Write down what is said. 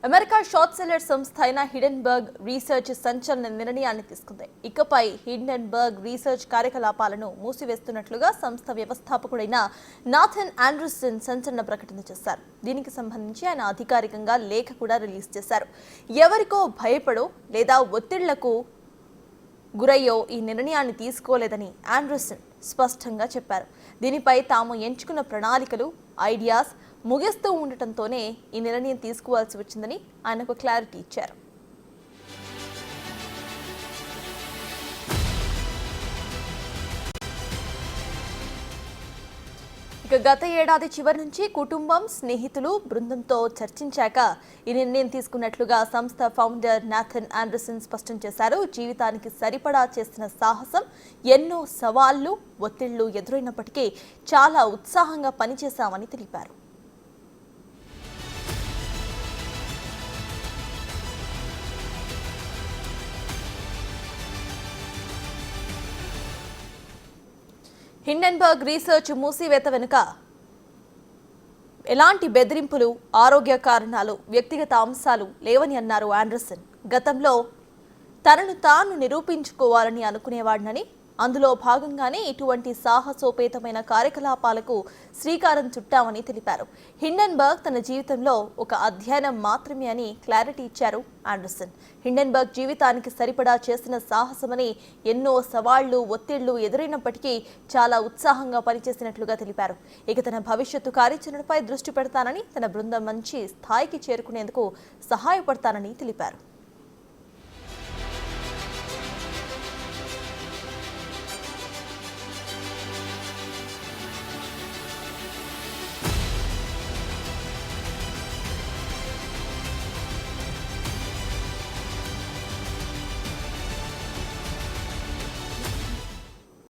America short seller సంస్థ అయిన Hindenburg research సంచలన నిర్ణయాన్ని తీసుకుంది. ఇకపై హిడెన్బర్గ్ రీసెర్చ్ కార్యకలాపాలను మూసివేస్తున్నట్లుగా సంస్థ వ్యవస్థాపకుడైన నాథన్ ఆండర్సన్ సంచలన ప్రకటన చేశారు. దీనికి సంబంధించి ఆయన అధికారికంగా లేఖ కూడా రిలీజ్ చేశారు. ఎవరికో భయపడో లేదా ఒత్తిళ్లకు గురయ్యో ఈ నిర్ణయాన్ని తీసుకోలేదని ఆండర్సన్ స్పష్టంగా చెప్పారు. దీనిపై తాము ఎంచుకున్న ప్రణాళికలు, ఐడియాస్ ముగిస్తూ ఉండటంతోనే ఈ నిర్ణయం తీసుకోవాల్సి వచ్చిందని ఆయన ఒక క్లారిటీ ఇచ్చారు. ఇక గత ఏడాది చివరి నుంచి కుటుంబం, స్నేహితులు, బృందంతో చర్చించాక ఈ నిర్ణయం తీసుకున్నట్లుగా సంస్థ ఫౌండర్ నాథన్ ఆండర్సన్ స్పష్టం చేశారు. జీవితానికి సరిపడా చేసిన సాహసం, ఎన్నో సవాళ్లు, ఒత్తిళ్లు ఎదురైనప్పటికీ చాలా ఉత్సాహంగా పనిచేశామని తెలిపారు. హిడెన్బర్గ్ రీసెర్చ్ మూసివేత వెనుక ఎలాంటి బెదిరింపులు, ఆరోగ్య కారణాలు, వ్యక్తిగత అంశాలు లేవని అన్నారు ఆండర్సన్. గతంలో తనను తాను నిరూపించుకోవాలని అనుకునేవాడినని, అందులో భాగంగానే ఇటువంటి సాహసోపేతమైన కార్యకలాపాలకు శ్రీకారం చుట్టామని తెలిపారు. హిడెన్బర్గ్ తన జీవితంలో ఒక అధ్యయనం మాత్రమే అని క్లారిటీ ఇచ్చారు ఆండర్సన్. హిడెన్బర్గ్ జీవితానికి సరిపడా చేసిన సాహసమని, ఎన్నో సవాళ్లు, ఒత్తిళ్లు ఎదురైనప్పటికీ చాలా ఉత్సాహంగా పనిచేసినట్లుగా తెలిపారు. ఇక తన భవిష్యత్తు కార్యాచరణపై దృష్టి పెడతానని, తన బృందం మంచి స్థాయికి చేరుకునేందుకు సహాయపడతానని తెలిపారు.